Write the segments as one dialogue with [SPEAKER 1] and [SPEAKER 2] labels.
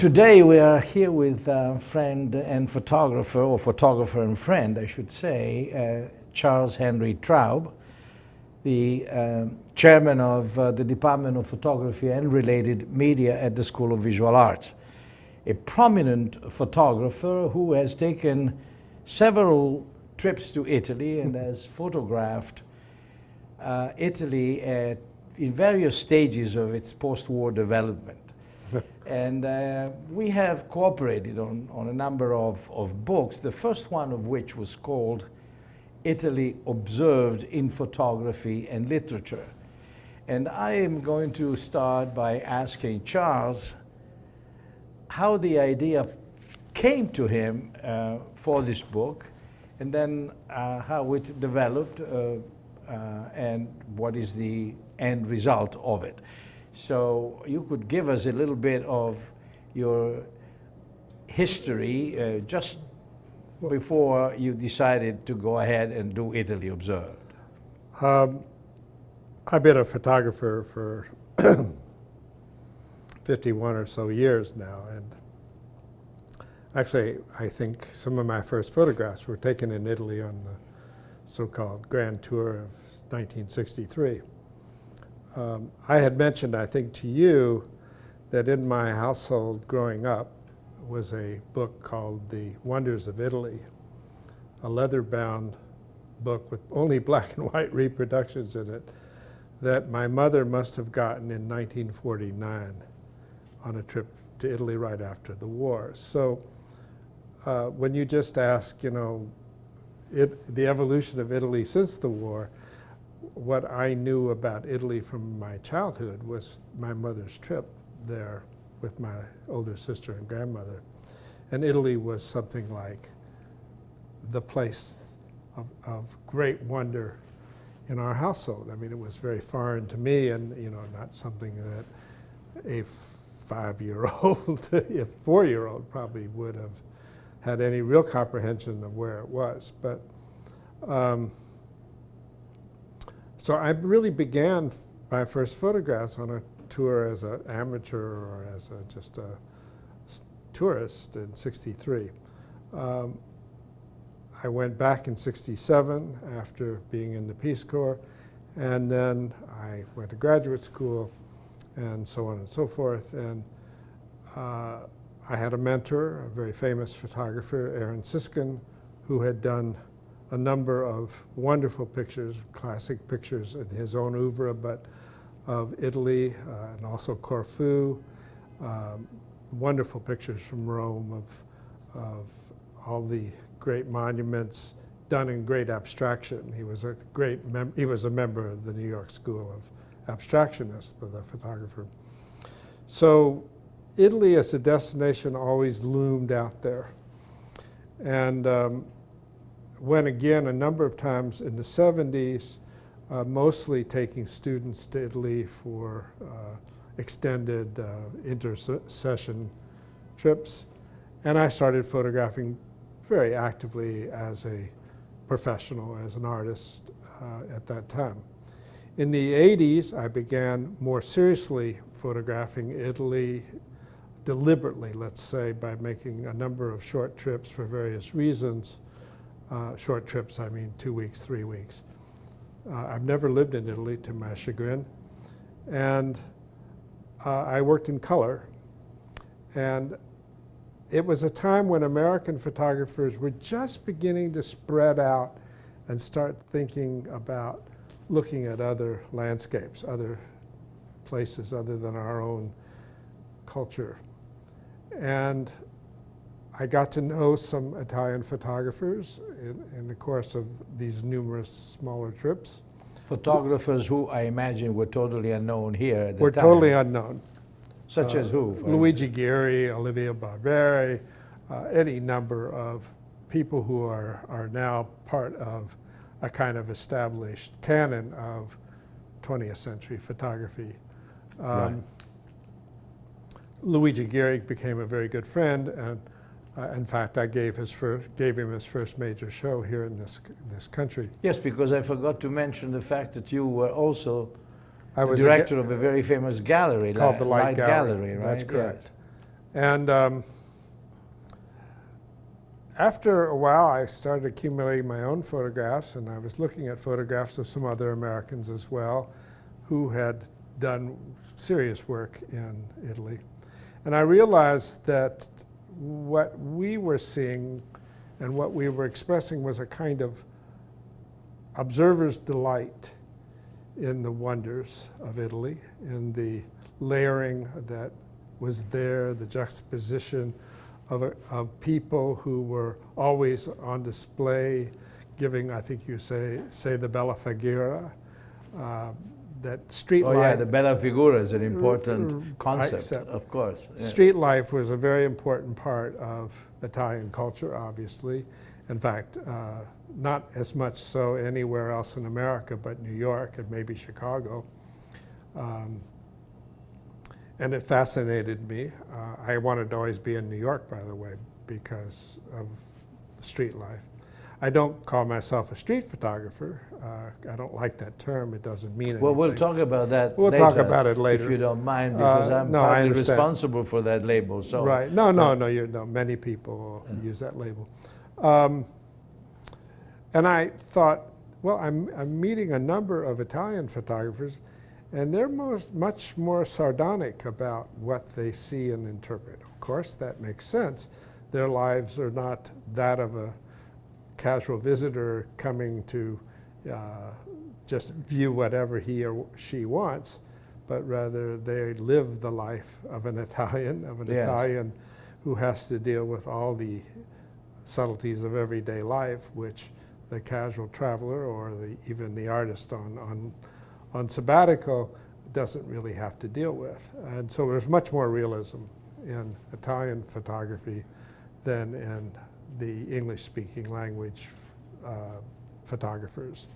[SPEAKER 1] Today we are here with friend and photographer, or photographer and friend, I should say, Charles Henry Traub, the chairman of the Department of Photography and Related Media at the School of Visual Arts. A prominent photographer who has taken several trips to Italy and has photographed Italy in various stages of its post-war development. And we have cooperated on a number of books, the first one of which was called Italy Observed in Photography and Literature. And I am going to start by asking Charles how the idea came to him for this book, and then how it developed and what is the end result of it. So you could give us a little bit of your history just before you decided to go ahead and do Italy Observed.
[SPEAKER 2] I've been a photographer for 51 or so years now, and actually I think some of my first photographs were taken in Italy on the so-called Grand Tour of 1963. I had mentioned, I think, to you that in my household growing up was a book called The Wonders of Italy, a leather-bound book with only black and white reproductions in it that my mother must have gotten in 1949 on a trip to Italy right after the war. So when you just ask, you know, the evolution of Italy since the war, what I knew about Italy from my childhood was my mother's trip there with my older sister and grandmother. And Italy was something like the place of great wonder in our household. I mean, it was very foreign to me, and you know, not something that a 5-year-old, a 4-year-old probably would have had any real comprehension of where it was. But so I really began my first photographs on a tour as an amateur or as just a tourist in '63. I went back in '67 after being in the Peace Corps, and then I went to graduate school and so on and so forth. And I had a mentor, a very famous photographer, Aaron Siskin, who had done a number of wonderful pictures, classic pictures in his own oeuvre, but of Italy and also Corfu, wonderful pictures from Rome of all the great monuments done in great abstraction. He was a member of the New York School of Abstractionists, but a photographer. So Italy as a destination always loomed out there. And went again a number of times in the '70s, mostly taking students to Italy for extended inter-session trips. And I started photographing very actively as a professional, as an artist at that time. In the '80s, I began more seriously photographing Italy deliberately, let's say, by making a number of short trips for various reasons. Short trips, I mean 2 weeks, 3 weeks. I've never lived in Italy, to my chagrin. And I worked in color. And it was a time when American photographers were just beginning to spread out and start thinking about looking at other landscapes, other places other than our own culture. And I got to know some Italian photographers in the course of these numerous smaller trips.
[SPEAKER 1] Photographers who I imagine were totally unknown here at the time.
[SPEAKER 2] Were totally unknown.
[SPEAKER 1] Such as who?
[SPEAKER 2] Luigi Ballerini, Olivia Barberi, any number of people who are now part of a kind of established canon of 20th century photography.
[SPEAKER 1] Right.
[SPEAKER 2] Luigi Ballerini became a very good friend, and in fact, I gave him his first major show here in this country.
[SPEAKER 1] Yes, because I forgot to mention the fact that you were also I was director of a very famous gallery
[SPEAKER 2] called the Light Gallery.
[SPEAKER 1] Right?
[SPEAKER 2] That's correct. And after a while, I started accumulating my own photographs, and I was looking at photographs of some other Americans as well who had done serious work in Italy. And I realized that what we were seeing and what we were expressing was a kind of observer's delight in the wonders of Italy, in the layering that was there, the juxtaposition of people who were always on display, giving, I think you say the bella figura, that street life.
[SPEAKER 1] Oh yeah, the bella figura is an important concept, of course. Yeah.
[SPEAKER 2] Street life was a very important part of Italian culture, obviously. In fact, not as much so anywhere else in America, but New York and maybe Chicago. And it fascinated me. I wanted to always be in New York, by the way, because of the street life. I don't call myself a street photographer. I don't like that term. It doesn't mean anything.
[SPEAKER 1] Well, we'll talk about that
[SPEAKER 2] We'll
[SPEAKER 1] later,
[SPEAKER 2] talk about it later.
[SPEAKER 1] if you don't mind, because I'm partly responsible for that label. So
[SPEAKER 2] right. No, many people use that label. And I thought, well, I'm meeting a number of Italian photographers, and they're much more sardonic about what they see and interpret. Of course, that makes sense. Their lives are not that of a casual visitor coming to just view whatever he or she wants, but rather they live the life of an Italian, Italian who has to deal with all the subtleties of everyday life, which the casual traveler or even the artist on sabbatical doesn't really have to deal with. And so there's much more realism in Italian photography than in the English-speaking language photographers.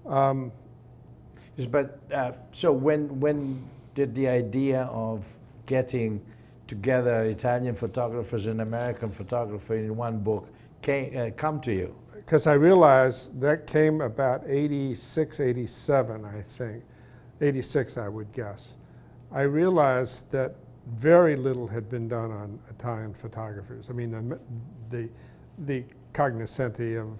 [SPEAKER 1] So when did the idea of getting together Italian photographers and American photographers in one book come to you?
[SPEAKER 2] Because I realized that came about 86, 87, I think. 86, I would guess. I realized that very little had been done on Italian photographers. I mean, the cognoscenti of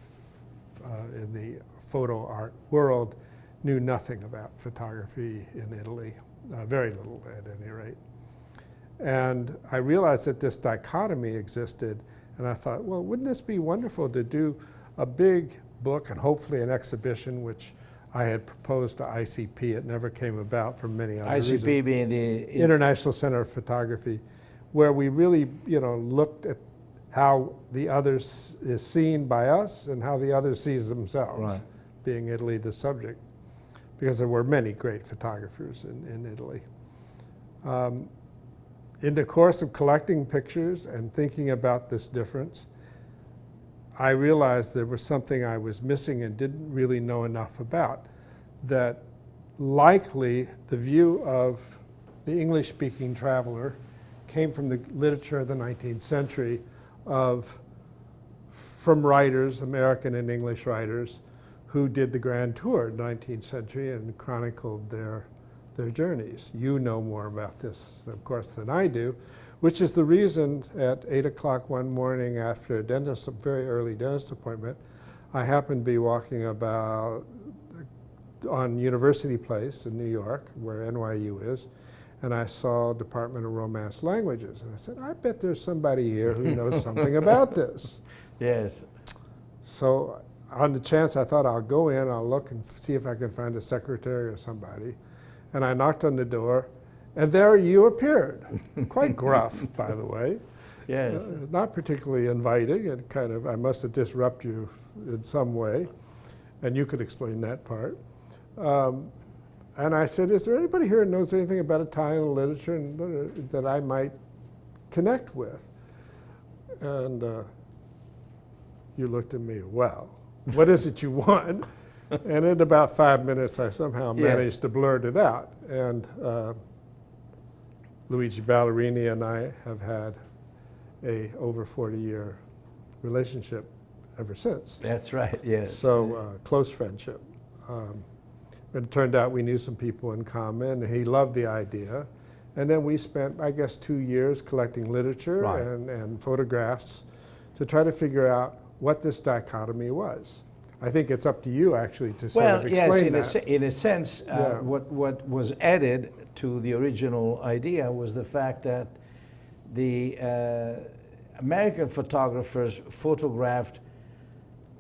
[SPEAKER 2] in the photo art world knew nothing about photography in Italy, very little at any rate. And I realized that this dichotomy existed, and I thought, well, wouldn't this be wonderful to do a big book and hopefully an exhibition, which I had proposed to ICP. It never came about for many other reasons.
[SPEAKER 1] ICP being the
[SPEAKER 2] International Center of Photography, where we really, looked at how the other is seen by us and how the other sees themselves,
[SPEAKER 1] right.
[SPEAKER 2] Being Italy the subject, because there were many great photographers in Italy. In the course of collecting pictures and thinking about this difference, I realized there was something I was missing and didn't really know enough about, that likely the view of the English-speaking traveler came from the literature of the 19th century from writers, American and English writers, who did the grand tour in the 19th century and chronicled their journeys. You know more about this, of course, than I do, which is the reason at 8 o'clock one morning after a very early dentist appointment, I happened to be walking about on University Place in New York, where NYU is, and I saw Department of Romance Languages. And I said, I bet there's somebody here who knows something about this.
[SPEAKER 1] Yes.
[SPEAKER 2] So on the chance, I thought I'll go in, I'll look and see if I can find a secretary or somebody. And I knocked on the door, and there you appeared. Quite gruff, by the way.
[SPEAKER 1] Yes.
[SPEAKER 2] Not particularly inviting. It kind of, I must have disrupted you in some way, and you could explain that part. And I said, is there anybody here who knows anything about Italian literature and, that I might connect with? And you looked at me, well, what is it you want? And in about 5 minutes, I somehow managed to blurt it out. And Luigi Ballerini and I have had a over 40-year relationship ever since.
[SPEAKER 1] That's right, yes.
[SPEAKER 2] So close friendship. It turned out we knew some people in common. He loved the idea. And then we spent, I guess, 2 years collecting literature
[SPEAKER 1] Right.
[SPEAKER 2] and photographs to try to figure out what this dichotomy was. I think it's up to you, actually, to sort of explain
[SPEAKER 1] yes,
[SPEAKER 2] that.
[SPEAKER 1] in a sense,
[SPEAKER 2] Yeah.
[SPEAKER 1] what was added to the original idea was the fact that the American photographers photographed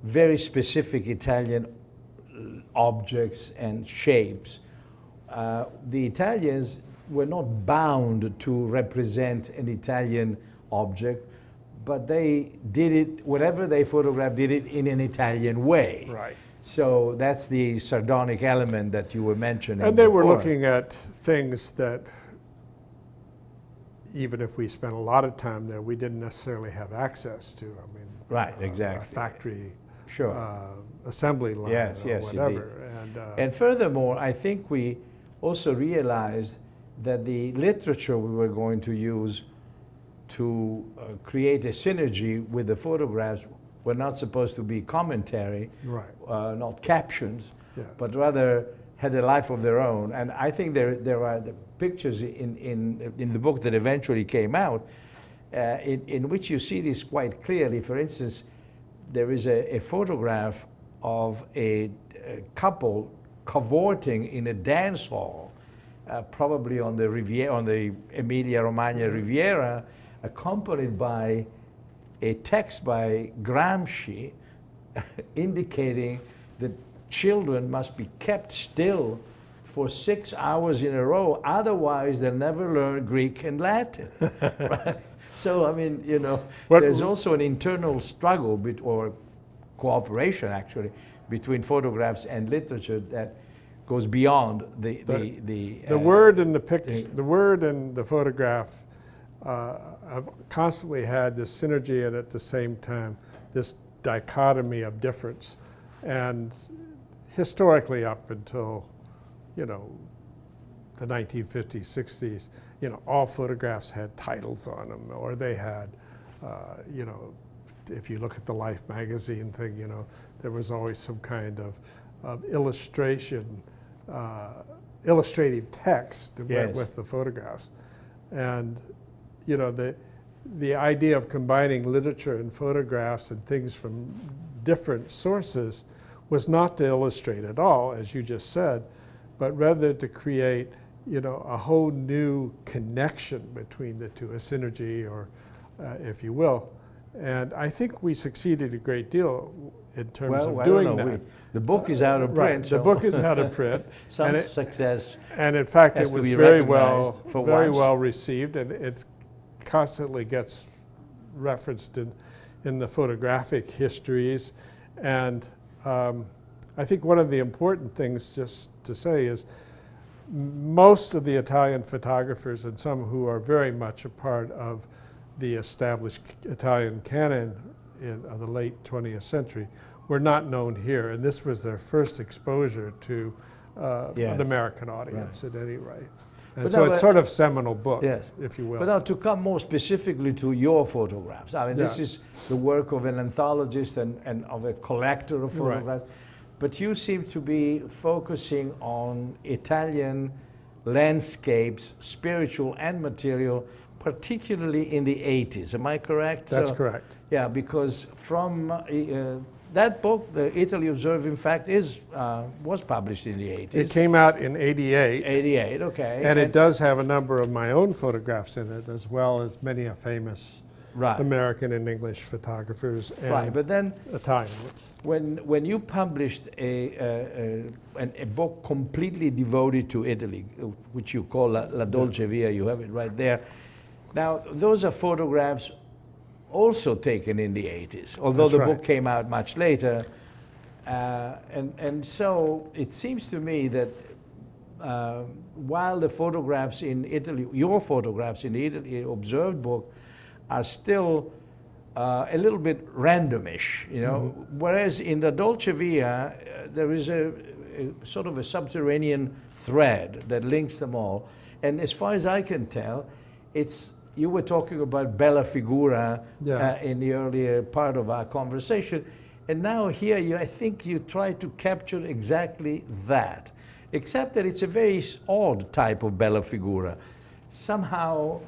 [SPEAKER 1] very specific Italian objects and shapes. The Italians were not bound to represent an Italian object, but they did it, whatever they photographed, did it in an Italian way.
[SPEAKER 2] Right.
[SPEAKER 1] So that's the sardonic element that you were mentioning.
[SPEAKER 2] And they were
[SPEAKER 1] before.
[SPEAKER 2] looking at things that, even if we spent a lot of time there, we didn't necessarily have access to. I mean,
[SPEAKER 1] Right, exactly.
[SPEAKER 2] A factory
[SPEAKER 1] Sure.
[SPEAKER 2] assembly line
[SPEAKER 1] Yes,
[SPEAKER 2] or
[SPEAKER 1] yes,
[SPEAKER 2] whatever.
[SPEAKER 1] And furthermore, I think we also realized that the literature we were going to use to create a synergy with the photographs were not supposed to be commentary,
[SPEAKER 2] right.
[SPEAKER 1] not captions,
[SPEAKER 2] Yeah.
[SPEAKER 1] but rather had a life of their own. And I think there are the pictures in the book that eventually came out in which you see this quite clearly. For instance, there is a photograph of a couple cavorting in a dance hall, probably on the Riviera, on the Emilia-Romagna Riviera, accompanied by a text by Gramsci indicating that children must be kept still for 6 hours in a row, otherwise they'll never learn Greek and Latin. Right? So, I mean, you know, there's also an internal struggle, or cooperation actually, between photographs and literature that goes beyond the
[SPEAKER 2] word and the picture, the word and the photograph have constantly had this synergy and at the same time this dichotomy of difference. And historically, up until, you know, the 1950s, 60s, you know, all photographs had titles on them, or they had, you know, if you look at the Life magazine thing, you know, there was always some kind of illustration, illustrative text that went with the photographs. And, you know, the idea of combining literature and photographs and things from different sources was not to illustrate at all, as you just said, but rather to create, you know, a whole new connection between the two, a synergy, or if you will. And I think we succeeded a great deal in terms of doing that.
[SPEAKER 1] The book is out of print.
[SPEAKER 2] Right. The book is out of print.
[SPEAKER 1] Some success.
[SPEAKER 2] And in fact, it was very well received, and it constantly gets referenced in the photographic histories. And I think one of the important things just to say is most of the Italian photographers, and some who are very much a part of the established Italian canon of the late 20th century, were not known here. And this was their first exposure to an American audience at any rate. And so it's sort of seminal book, if you will.
[SPEAKER 1] But now to come more specifically to your photographs, I mean, this is the work of an anthologist and of a collector of photographs, but you seem to be focusing on Italian landscapes, spiritual and material, particularly in the 80s. Am I correct?
[SPEAKER 2] That's correct.
[SPEAKER 1] Yeah, because from that book, the Italy Observed, in fact, was published in the 80s.
[SPEAKER 2] It came out in 88.
[SPEAKER 1] 88, okay.
[SPEAKER 2] And it does have a number of my own photographs in it, as well as many famous American and English photographers and
[SPEAKER 1] but then
[SPEAKER 2] Italians.
[SPEAKER 1] When you published a book completely devoted to Italy, which you call La Dolce Via, you have it right there. Now, those are photographs also taken in the 80s, although the book came out much later. And so it seems to me that while the photographs in Italy, your photographs in the Italy Observed book, are still a little bit randomish, you know, whereas in the Dolce Via, there is a sort of a subterranean thread that links them all. And as far as I can tell, you were talking about bella figura in the earlier part of our conversation, and now here I think you try to capture exactly that, except that it's a very odd type of bella figura. somehow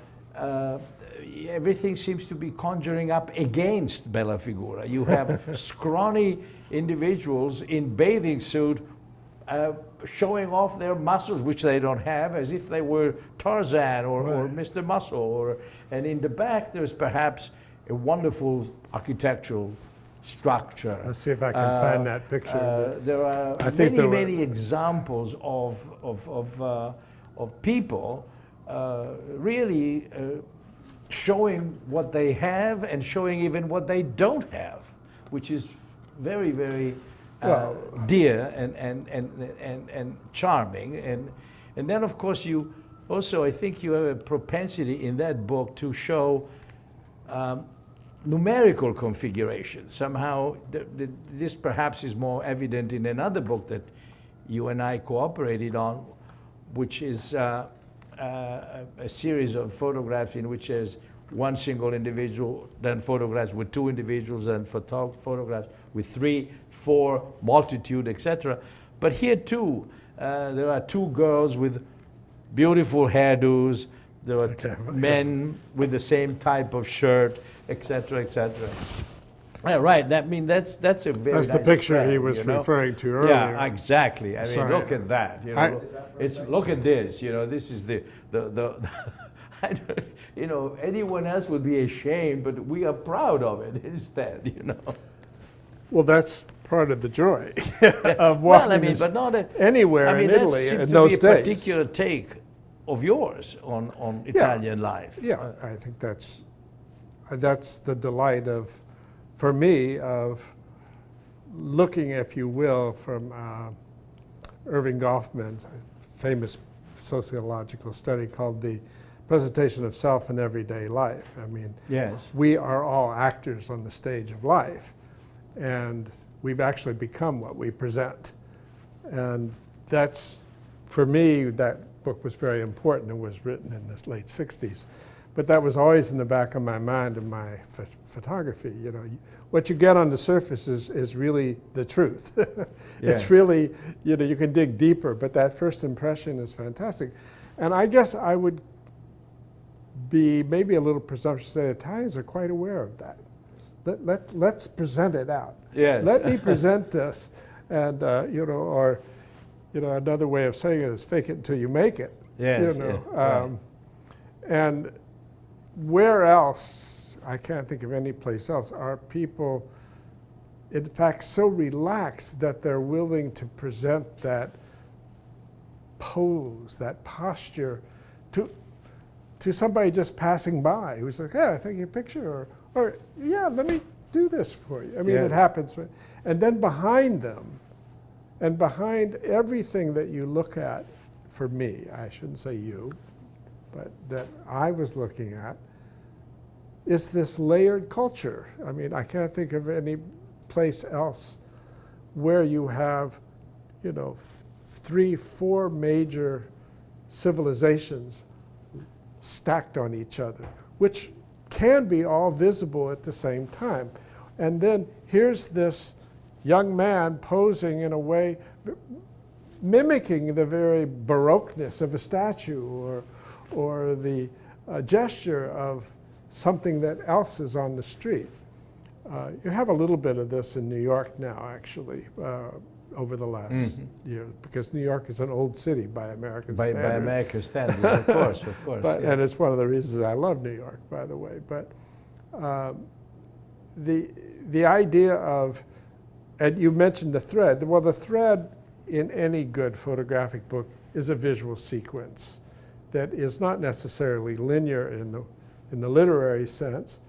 [SPEAKER 1] everything seems to be conjuring up against bella figura. You have scrawny individuals in bathing suit showing off their muscles, which they don't have, as if they were Tarzan or Mr. Muscle. And in the back, there's perhaps a wonderful architectural structure.
[SPEAKER 2] Let's see if I can find that picture.
[SPEAKER 1] There are many examples of people really showing what they have and showing even what they don't have, which is very, very dear and charming. And then, of course, you also, I think you have a propensity in that book to show numerical configuration. Somehow, this perhaps is more evident in another book that you and I cooperated on, which is a series of photographs in which there's one single individual, then photographs with two individuals, and photographs with 3, 4, multitude, etc. But here too, there are two girls with beautiful hairdos. There are men with the same type of shirt, etc., etc. Right. That's a very.
[SPEAKER 2] That's the picture trend, he was referring to earlier.
[SPEAKER 1] Yeah, exactly. I mean, look at that. Look at this. This is the anyone else would be ashamed, but we are proud of it instead.
[SPEAKER 2] Well, that's part of the joy of walking
[SPEAKER 1] but not
[SPEAKER 2] anywhere in Italy in those days.
[SPEAKER 1] That seems to be a particular take of yours on Italian life.
[SPEAKER 2] Yeah, I think that's the delight for me, of looking, if you will, from Irving Goffman's famous sociological study called The Presentation of Self in Everyday Life. I mean, we are all actors on the stage of life, and we've actually become what we present. And that's, for me, that book was very important. It was written in the late 60s. But that was always in the back of my mind in my photography. What you get on the surface is really the truth. It's really, you can dig deeper, but that first impression is fantastic. And I guess I would be maybe a little presumptuous to say Italians are quite aware of that. Let's present it out.
[SPEAKER 1] Yes.
[SPEAKER 2] Let me present this. And, another way of saying it is fake it until you make it.
[SPEAKER 1] Yes,
[SPEAKER 2] And where else, I can't think of any place else, are people, in fact, so relaxed that they're willing to present that pose, that posture, to somebody just passing by who's like, hey, I take your picture, or yeah, let me do this for you. I mean, it happens. And then behind them, and behind everything that you look at, for me, I shouldn't say you, but that I was looking at, is this layered culture. I mean, I can't think of any place else where you have, 3, 4 major civilizations stacked on each other, which can be all visible at the same time. And then here's this young man posing in a way mimicking the very baroqueness of a statue or the gesture of something that else is on the street. You have a little bit of this in New York now, actually, over the last year, because New York is an old city by American standards. By
[SPEAKER 1] American standards, of course.
[SPEAKER 2] But, and it's one of the reasons I love New York, by the way. But the idea of, and you mentioned the thread. Well, the thread in any good photographic book is a visual sequence that is not necessarily linear in the literary sense,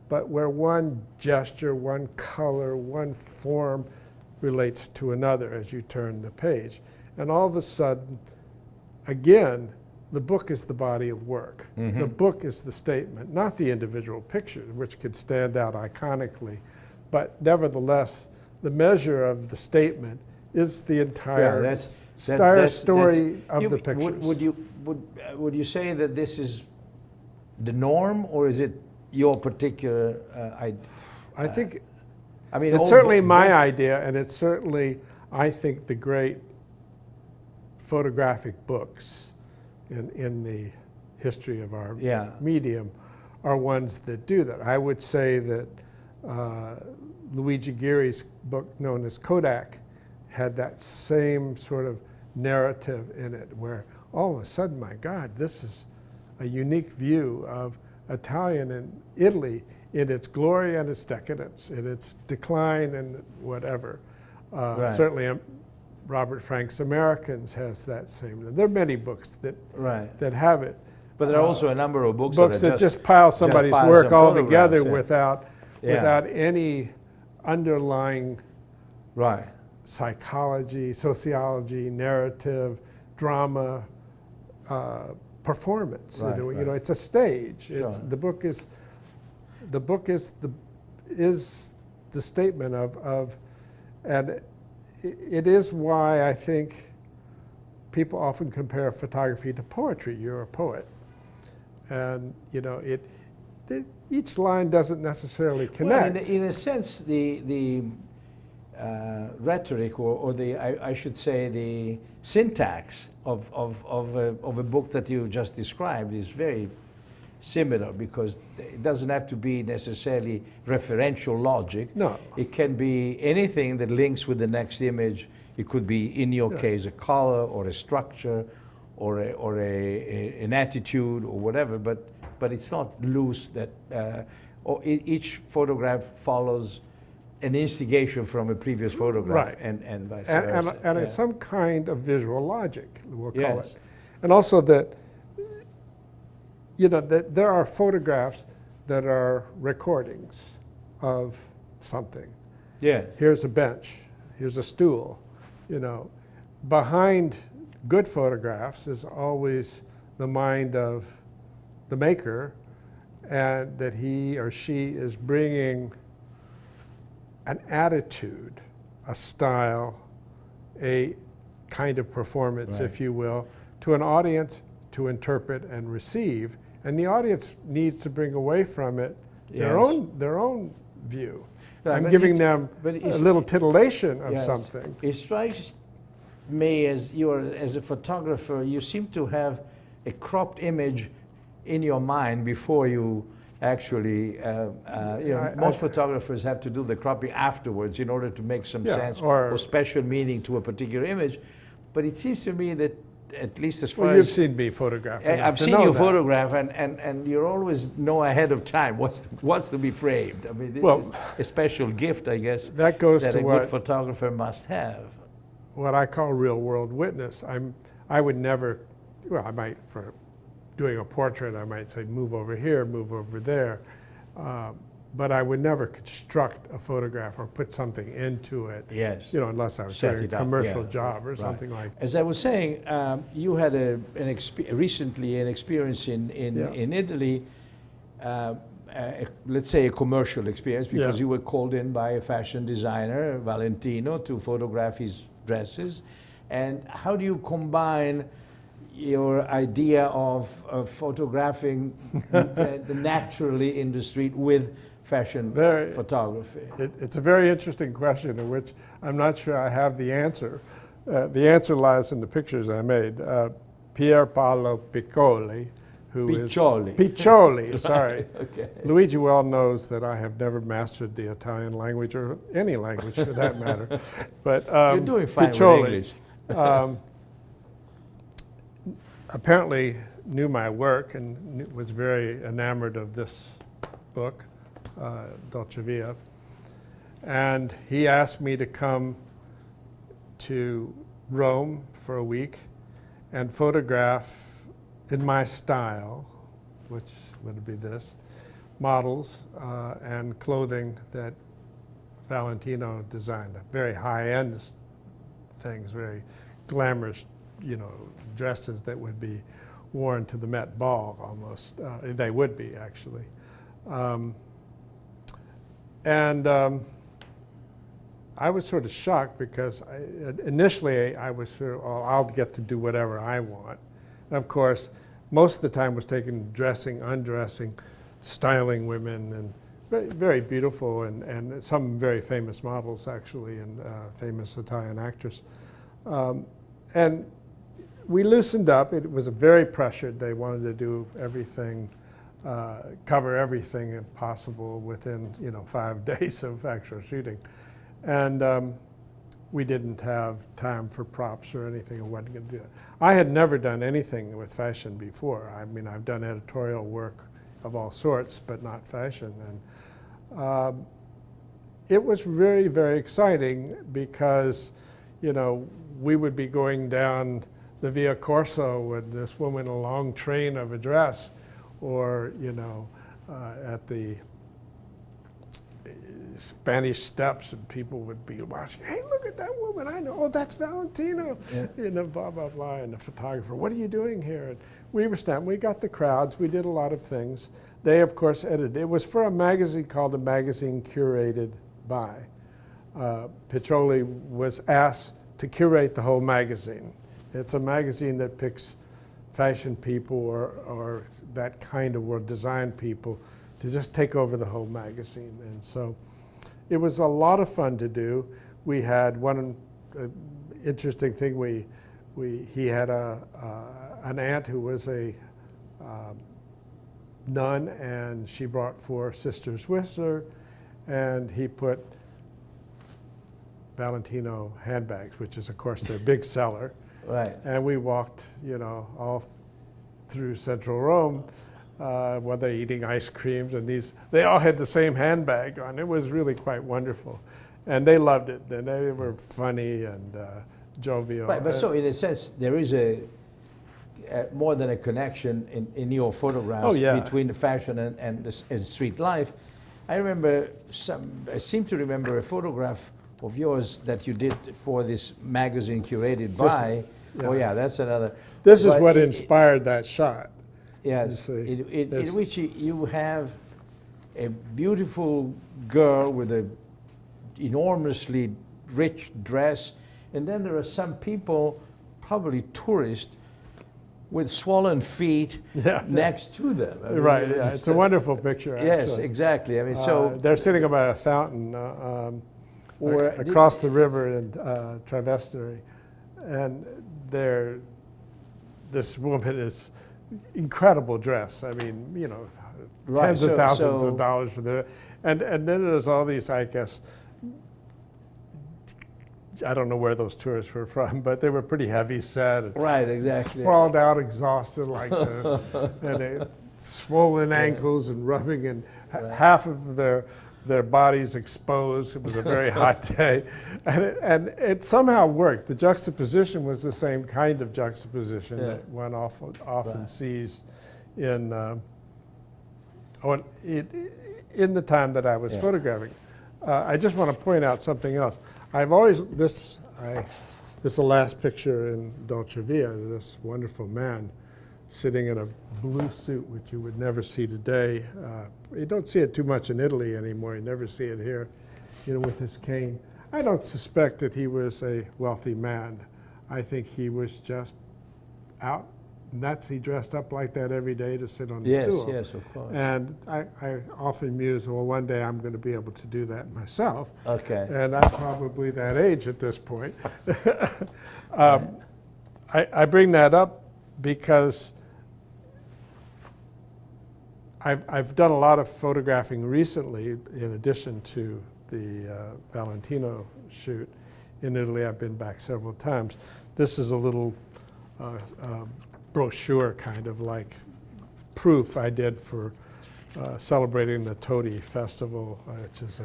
[SPEAKER 2] but where one gesture, one color, one form relates to another as you turn the page. And all of a sudden, again, the book is the body of work. The book is the statement, not the individual picture, which could stand out iconically, but nevertheless, the measure of the statement is the entire story of the pictures.
[SPEAKER 1] Would you say that this is the norm, or is it your particular idea?
[SPEAKER 2] I think, I mean, it's certainly my idea, and it's certainly, I think, the great photographic books in the history of our
[SPEAKER 1] Yeah.
[SPEAKER 2] medium are ones that do that. I would say that Luigi Ballerini's book known as Kodak had that same sort of narrative in it, where all of a sudden, my God, this is a unique view of Italian and Italy in its glory and its decadence, in its decline and whatever.
[SPEAKER 1] Right.
[SPEAKER 2] Certainly Robert Frank's Americans has that same. There are many books that that have it.
[SPEAKER 1] But there are also a number of books
[SPEAKER 2] that just pile somebody's work all together without any underlying psychology, sociology, narrative, drama, performance. You know, it's a stage.
[SPEAKER 1] Sure.
[SPEAKER 2] The book is the statement of, and it is why I think people often compare photography to poetry. You're a poet, and you know each line doesn't necessarily connect.
[SPEAKER 1] Well, in a sense, the rhetoric, or I should say the syntax of a book that you just described is very similar, because it doesn't have to be necessarily referential logic.
[SPEAKER 2] No.
[SPEAKER 1] It can be anything that links with the next image. It could be, in your case, a color or a structure or an attitude or whatever, but it's not loose that each photograph follows an instigation from a previous photograph, and vice versa.
[SPEAKER 2] And it's some kind of visual logic, we'll call it. And also that, you know, that there are photographs that are recordings of something.
[SPEAKER 1] Yeah.
[SPEAKER 2] Here's a bench, here's a stool, you know. Behind good photographs is always the mind of the maker, and that he or she is bringing an attitude, a style, a kind of performance, if you will, to an audience to interpret and receive. And the audience needs to bring away from it their own view. I'm giving them a little titillation of something.
[SPEAKER 1] It strikes me as as a photographer, you seem to have a cropped image in your mind before you actually, most photographers have to do the cropping afterwards in order to make some sense or special meaning to a particular image. But it seems to me that, at least as far as...
[SPEAKER 2] you've seen me photograph.
[SPEAKER 1] I've seen you photograph, and you always know ahead of time what's to be framed. I mean, this is a special gift, I guess,
[SPEAKER 2] that goes
[SPEAKER 1] that
[SPEAKER 2] to
[SPEAKER 1] a
[SPEAKER 2] what
[SPEAKER 1] good photographer must have.
[SPEAKER 2] What I call real world witness. I would never, well, I might, for doing a portrait, I might say, move over here, move over there. But I would never construct a photograph or put something into it, you know, unless I was doing a commercial job or something like that.
[SPEAKER 1] As I was saying, you had recently an experience in Italy, let's say a commercial experience, because you were called in by a fashion designer, Valentino, to photograph his dresses. And how do you combine your idea of photographing the naturally in the street with fashion photography?
[SPEAKER 2] It's a very interesting question, in which I'm not sure I have the answer. The answer lies in the pictures I made. Pier Paolo Piccoli, Piccioli, sorry.
[SPEAKER 1] Okay.
[SPEAKER 2] Luigi well knows that I have never mastered the Italian language, or any language for that matter. But
[SPEAKER 1] you're doing fine
[SPEAKER 2] Piccioli,
[SPEAKER 1] with English.
[SPEAKER 2] Apparently knew my work and was very enamored of this book, Dolce Via. And he asked me to come to Rome for a week and photograph in my style, which would be this, models and clothing that Valentino designed. Very high-end things, very glamorous, you know, dresses that would be worn to the Met Ball almost. They would be, actually. I was sort of shocked, because initially I was sort of, oh, I'll get to do whatever I want. And of course, most of the time was taken dressing, undressing, styling women, and very, very beautiful, and some very famous models, actually, and famous Italian actress. And we loosened up. It was very pressured. They wanted to do everything, cover everything possible within 5 days of actual shooting, and we didn't have time for props or anything. I wasn't going to do it. I had never done anything with fashion before. I mean, I've done editorial work of all sorts, but not fashion. And it was very, very exciting because, we would be going down the Via Corso with this woman in a long train of a dress, or, at the Spanish Steps, and people would be watching, hey, look at that woman, I know, oh, that's Valentino, blah, blah, blah, and the photographer, what are you doing here? And we were standing, we got the crowds, we did a lot of things. They, of course, edited. It was for a magazine called A Magazine Curated By. Piccioli was asked to curate the whole magazine. It's a magazine that picks fashion people or that kind of world, design people, to just take over the whole magazine. And so it was a lot of fun to do. We had one interesting thing. He had an aunt who was a nun, and she brought 4 sisters with her, and he put Valentino handbags, which is, of course, their big seller.
[SPEAKER 1] Right.
[SPEAKER 2] And we walked, all through central Rome, while they're eating ice creams, and they all had the same handbag on. It was really quite wonderful. And they loved it, and they were funny and jovial.
[SPEAKER 1] Right, but so in a sense, there is a more than a connection in your photographs between the fashion and street life. I seem to remember a photograph of yours that you did for this magazine curated by. Oh yeah, that's another.
[SPEAKER 2] This is what inspired that shot.
[SPEAKER 1] Yes, in which you have a beautiful girl with an enormously rich dress, and then there are some people, probably tourists, with swollen feet next to them. I mean,
[SPEAKER 2] right, yeah, it's a wonderful picture, actually.
[SPEAKER 1] Yes, exactly. I mean, so
[SPEAKER 2] they're sitting by a fountain across the river in Trastevere, and this woman is incredible dress. I mean, tens of thousands of dollars for the, and then there's all these, I guess, I don't know where those tourists were from, but they were pretty heavy set.
[SPEAKER 1] Right, exactly.
[SPEAKER 2] Sprawled out, exhausted like this, and they, swollen ankles and rubbing, and half of their bodies exposed. It was a very hot day, and it somehow worked. The juxtaposition was the same kind of juxtaposition that one often sees in the time that I was photographing. I just want to point out something else. I've always, this is the last picture in Dolce Via, this wonderful man sitting in a blue suit, which you would never see today. You don't see it too much in Italy anymore. You never see it here, with his cane. I don't suspect that he was a wealthy man. I think he was just out nuts. He dressed up like that every day to sit on the stool.
[SPEAKER 1] Yes, of course.
[SPEAKER 2] And I often muse, well, one day I'm going to be able to do that myself.
[SPEAKER 1] Okay.
[SPEAKER 2] And I'm probably that age at this point. I bring that up because I've done a lot of photographing recently, in addition to the Valentino shoot in Italy. I've been back several times. This is a little brochure, kind of like proof I did for celebrating the Todi Festival, which is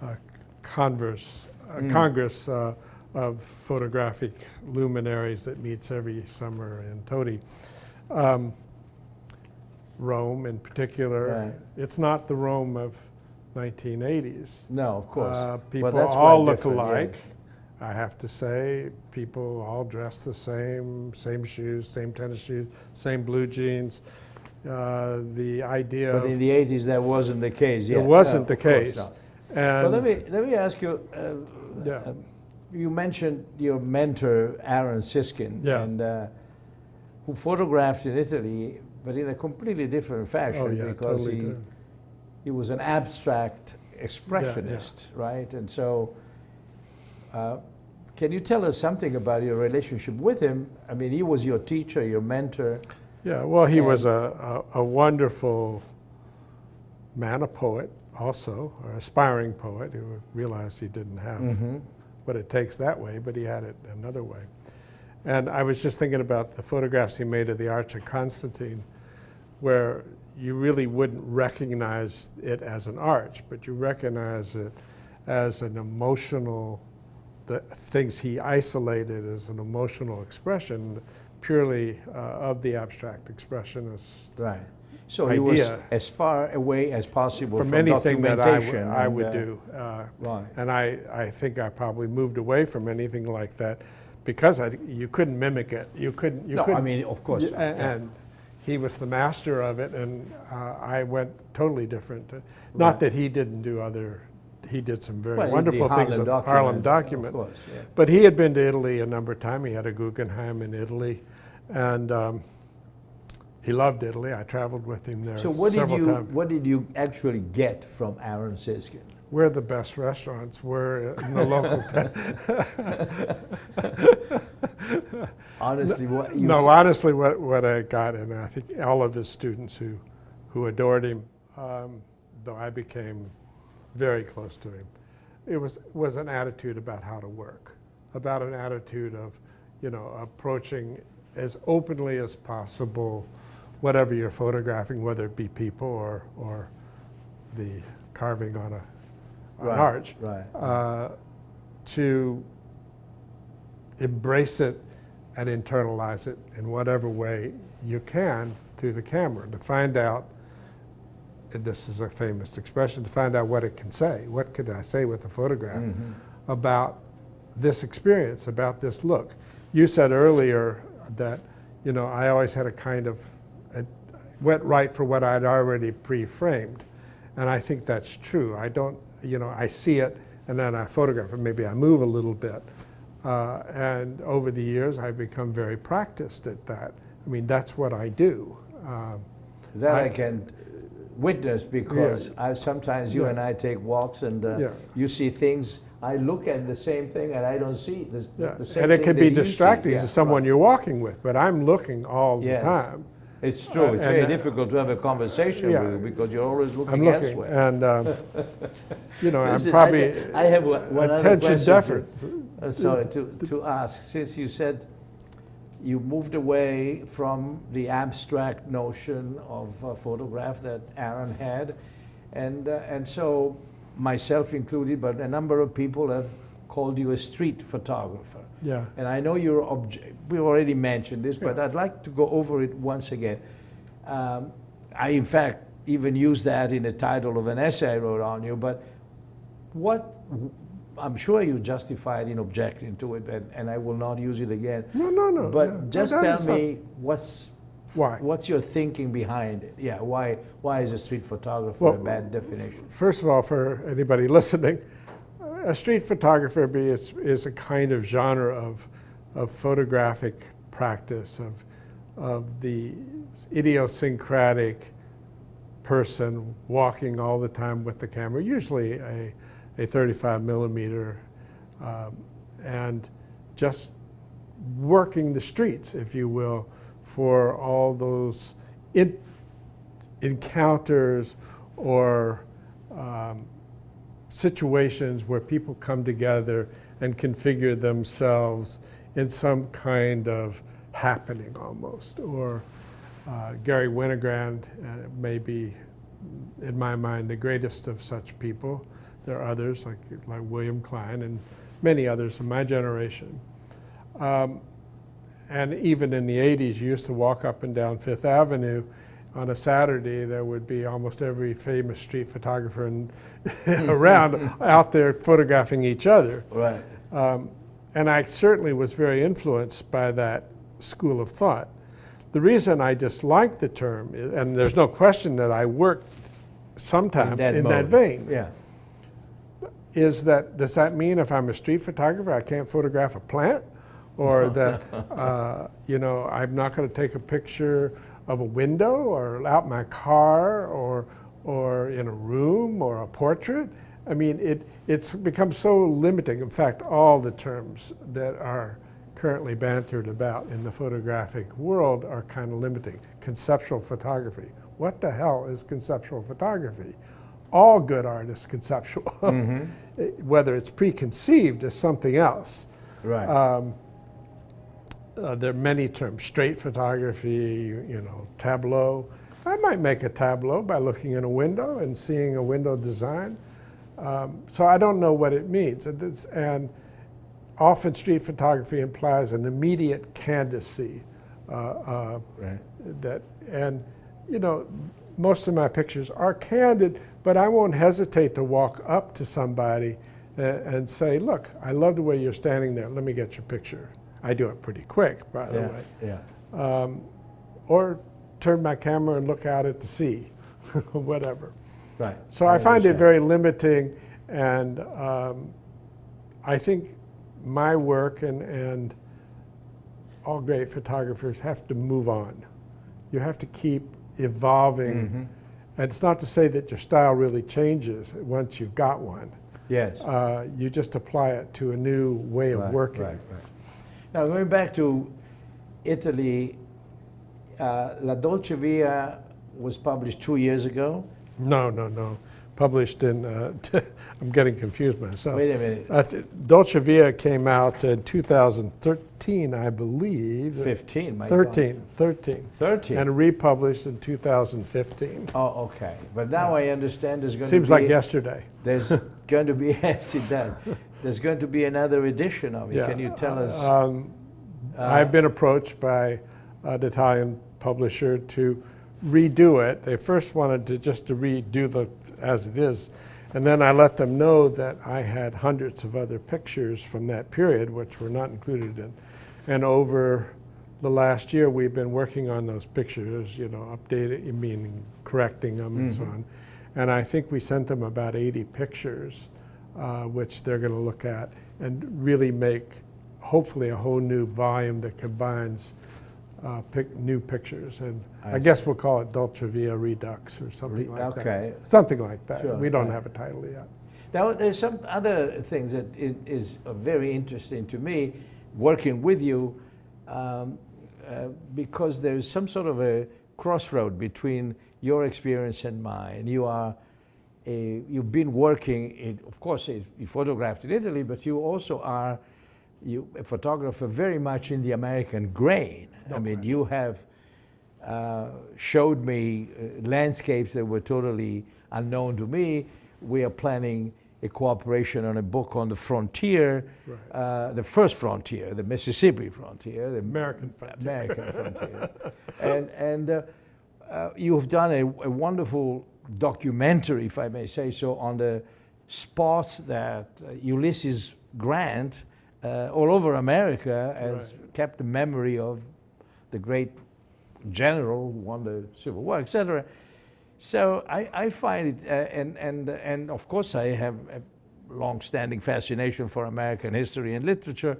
[SPEAKER 2] a congress of photographic luminaries that meets every summer in Todi. Rome in particular, it's not the Rome of 1980s.
[SPEAKER 1] No, of course.
[SPEAKER 2] People all look alike. Yes. I have to say, people all dress the same shoes, same tennis shoes, same blue jeans. The idea
[SPEAKER 1] But in the 80s, that wasn't the case.
[SPEAKER 2] It wasn't the case.
[SPEAKER 1] And but let me ask you, you mentioned your mentor, Aaron Siskin, and who photographed in Italy, but in a completely different fashion, because totally he was an abstract expressionist, right? And so Can you tell us something about your relationship with him? I mean, he was your teacher, your mentor.
[SPEAKER 2] Yeah, well, he was a wonderful man, a poet also, or aspiring poet who realized he didn't have what it takes that way, but he had it another way. And I was just thinking about the photographs he made of the Arch of Constantine, where you really wouldn't recognize it as an arch, but you recognize it as an emotional, the things he isolated as an emotional expression, purely of the abstract expressionist
[SPEAKER 1] Right. So
[SPEAKER 2] idea.
[SPEAKER 1] he was as far away as possible from
[SPEAKER 2] anything that
[SPEAKER 1] documentation.
[SPEAKER 2] I would do.
[SPEAKER 1] Right.
[SPEAKER 2] And I think I probably moved away from anything like that because you couldn't mimic it. You couldn't.
[SPEAKER 1] I mean, of course.
[SPEAKER 2] And he was the master of it, and I went totally different. Not that he didn't do he did some very wonderful things at Harlem Document.
[SPEAKER 1] Of course, yeah.
[SPEAKER 2] But he had been to Italy a number of times. He had a Guggenheim in Italy, and he loved Italy. I traveled with him there several times.
[SPEAKER 1] What did you actually get from Aaron Siskin?
[SPEAKER 2] Where the best restaurants were in the local town.
[SPEAKER 1] Honestly,
[SPEAKER 2] honestly, what I got, and I think all of his students who adored him, though I became very close to him, it was an attitude about how to work, about an attitude of, approaching as openly as possible whatever you're photographing, whether it be people or the carving on an arch, to embrace it and internalize it in whatever way you can through the camera, to find out, and this is a famous expression, to find out what it can say. What could I say with a photograph about this experience, about this look? You said earlier that, I always had a kind of, went right for what I'd already pre-framed. And I think that's true. I don't, I see it and then I photograph it. Maybe I move a little bit. And over the years, I've become very practiced at that. I mean, that's what I do.
[SPEAKER 1] That I can witness because sometimes you and I take walks and you see things. I look at the same thing and I don't see the same thing.
[SPEAKER 2] And it can be distracting to someone you're walking with, but I'm looking all the time.
[SPEAKER 1] It's true. It's very difficult to have a conversation with you because you're always looking elsewhere.
[SPEAKER 2] And I'm probably
[SPEAKER 1] I have one
[SPEAKER 2] attention deficit.
[SPEAKER 1] To ask, since you said you moved away from the abstract notion of a photograph that Aaron had, and so myself included, but a number of people have called you a street photographer.
[SPEAKER 2] Yeah.
[SPEAKER 1] And I know we already mentioned this, but I'd like to go over it once again. I, in fact, even used that in the title of an essay I wrote on you, but I'm sure you justified in objecting to it, and I will not use it again.
[SPEAKER 2] No.
[SPEAKER 1] But just tell me
[SPEAKER 2] why?
[SPEAKER 1] What's your thinking behind it? Yeah, why is a street photographer a bad definition?
[SPEAKER 2] First of all, for anybody listening, a street photographer is a kind of genre of photographic practice, of the idiosyncratic person walking all the time with the camera, usually a 35 millimeter, and just working the streets, if you will, for all those encounters or situations where people come together and configure themselves in some kind of happening almost. Or Gary Winogrand may be, in my mind, the greatest of such people. There are others like William Klein and many others of my generation. And even in the 80s, you used to walk up and down Fifth Avenue. On a Saturday, there would be almost every famous street photographer around out there photographing each other.
[SPEAKER 1] Right.
[SPEAKER 2] And I certainly was very influenced by that school of thought. The reason I dislike the term, and there's no question that I worked sometimes in that vein, is that, does that mean if I'm a street photographer, I can't photograph a plant? Or that, I'm not going to take a picture of a window or out my car or in a room or a portrait? I mean, it's become so limiting. In fact, all the terms that are currently bantered about in the photographic world are kind of limiting. Conceptual photography. What the hell is conceptual photography? All good art is conceptual. Whether it's preconceived is something else.
[SPEAKER 1] Right.
[SPEAKER 2] There are many terms, straight photography, you know, tableau. I might make a tableau by looking in a window and seeing a window design. So I don't know what it means. And often street photography implies an immediate candidacy.
[SPEAKER 1] Right.
[SPEAKER 2] And, you know, most of my pictures are candid, but I won't hesitate to walk up to somebody and say, look, I love the way you're standing there. Let me get your picture. I do it pretty quick, by the way.
[SPEAKER 1] Yeah.
[SPEAKER 2] Or turn my camera and look out at the sea, whatever.
[SPEAKER 1] Right.
[SPEAKER 2] So I find it very limiting, and I think my work and all great photographers have to move on. You have to keep evolving. And it's not to say that your style really changes once you've got one.
[SPEAKER 1] Yes.
[SPEAKER 2] You just apply it to a new way of working.
[SPEAKER 1] Right. Now, going back to Italy, La Dolce Via was published 2 years ago.
[SPEAKER 2] No. Published in, I'm getting confused myself.
[SPEAKER 1] Wait a minute.
[SPEAKER 2] Dolce Via came out in 2013, I believe.
[SPEAKER 1] 15, my
[SPEAKER 2] 13.
[SPEAKER 1] 13.
[SPEAKER 2] And republished in 2015.
[SPEAKER 1] Oh, okay. But now I understand there's going to be...
[SPEAKER 2] Seems like yesterday.
[SPEAKER 1] There's going to be, yes, it does. There's going to be another edition of it.
[SPEAKER 2] Yeah.
[SPEAKER 1] Can you tell us?
[SPEAKER 2] I've been approached by an Italian publisher to redo it. They first wanted to just to redo the as it is, and then I let them know that I had hundreds of other pictures from that period which were not included in. And over the last year we've been working on those pictures, you know, correcting them and so on. And I think we sent them about 80 pictures, which they're going to look at and really make hopefully a whole new volume that combines new pictures, and I guess we'll call it Dolce Via Redux or something like that. Something like that.
[SPEAKER 1] Sure,
[SPEAKER 2] we don't have a title yet.
[SPEAKER 1] Now, there's some other things that is very interesting to me working with you, because there's some sort of a crossroad between your experience and mine. You've been working, of course, you photographed in Italy, but you also are a photographer very much in the American grain. I mean, you have showed me landscapes that were totally unknown to me. We are planning a cooperation on a book on the frontier, the first frontier, the Mississippi frontier, the
[SPEAKER 2] American
[SPEAKER 1] frontier. And you've done a wonderful documentary, if I may say so, on the spots that Ulysses Grant all over America has kept the memory of the great general who won the Civil War, etc. So I find it, and of course I have a long-standing fascination for American history and literature,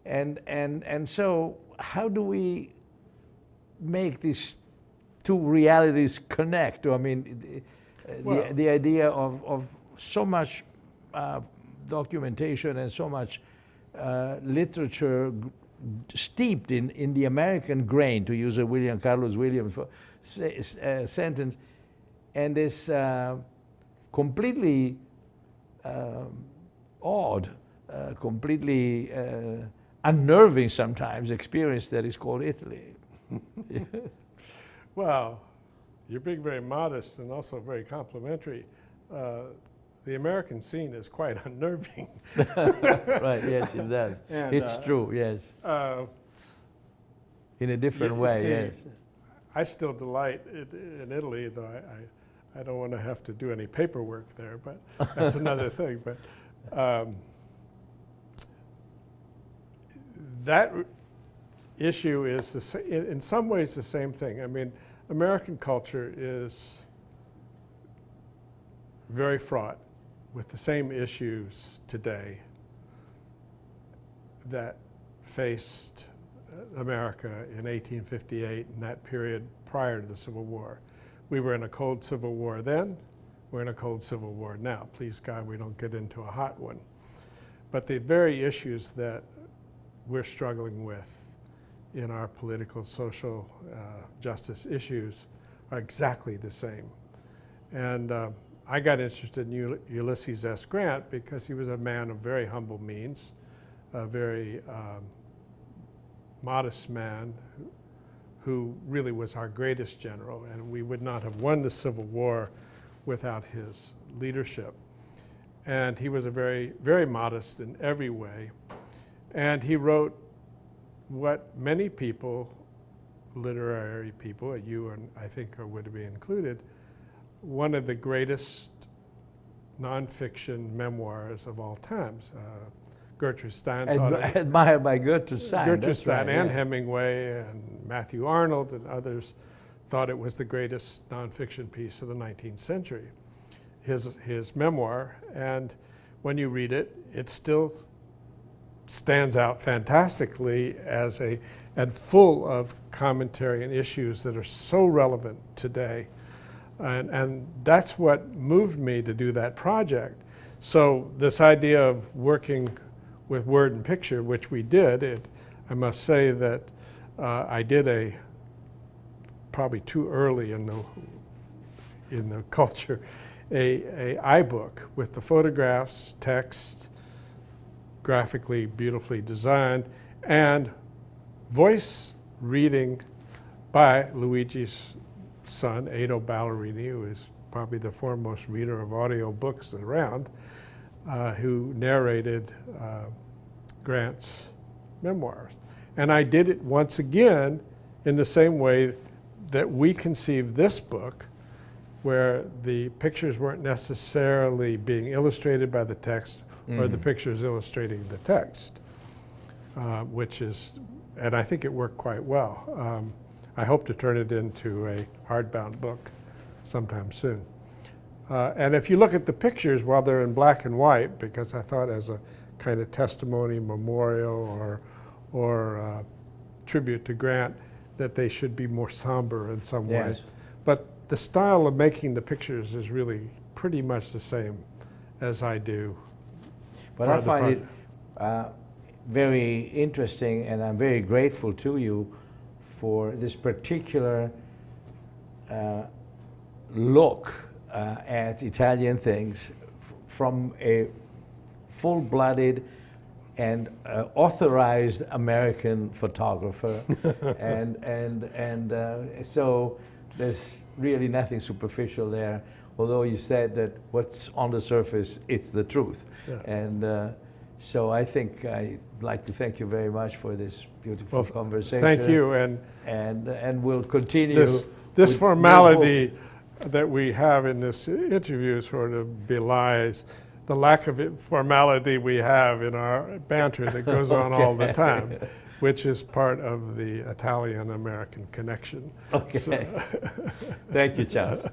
[SPEAKER 1] and so how do we make these two realities connect? I mean, the idea of so much documentation and so much literature steeped in the American grain, to use a William Carlos Williams sentence, and this completely odd, completely unnerving sometimes experience that is called Italy.
[SPEAKER 2] Well, you're being very modest and also very complimentary. The American scene is quite unnerving.
[SPEAKER 1] Right, yes, it does. And, it's true, yes. In a different way, yes.
[SPEAKER 2] I still delight in Italy, though I don't want to have to do any paperwork there, but that's another thing. But that issue is, in some ways, the same thing. I mean, American culture is very fraught with the same issues today that faced America in 1858 and that period prior to the Civil War. We were in a cold Civil War then. we're in a cold civil war now. Please God, we don't get into a hot one. But the very issues that we're struggling with in our political, social justice issues are exactly the same. And I got interested in Ulysses S. Grant because he was a man of very humble means, a very modest man who really was our greatest general, and we would not have won the Civil War without his leadership. And he was a very, very modest in every way. And he wrote what many people, literary people, you and I think would be included, one of the greatest nonfiction memoirs of all times. Gertrude Stein
[SPEAKER 1] admired by Gertrude Stein.
[SPEAKER 2] Gertrude Stein and Hemingway and Matthew Arnold and others thought it was the greatest nonfiction piece of the 19th century. His memoir, and when you read it, it still stands out fantastically as and full of commentary and issues that are so relevant today. And that's what moved me to do that project. So this idea of working with word and picture, which we did, I must say that I did probably too early in the culture, a iBook with the photographs, text, graphically beautifully designed, and voice reading by Luigi's son, Luigi Ballerini, who is probably the foremost reader of audio books around, who narrated Grant's memoirs. And I did it once again in the same way that we conceived this book, where the pictures weren't necessarily being illustrated by the text or the pictures illustrating the text, and I think it worked quite well. I hope to turn it into a hardbound book sometime soon. And if you look at the pictures while they're in black and white, because I thought as a kind of testimony, memorial, or tribute to Grant, that they should be more somber in some way. But the style of making the pictures is really pretty much the same as I do.
[SPEAKER 1] But I find it very interesting, and I'm very grateful to you for this particular look at Italian things from a full-blooded and authorized American photographer, and so there's really nothing superficial there. Although you said that what's on the surface, it's the truth, and so I think I'd like to thank you very much for this beautiful conversation.
[SPEAKER 2] Thank you,
[SPEAKER 1] and we'll continue.
[SPEAKER 2] This formality that we have in this interview sort of belies the lack of formality we have in our banter that goes on all the time, which is part of the Italian-American connection.
[SPEAKER 1] Okay.
[SPEAKER 2] So.
[SPEAKER 1] Thank you, Charles.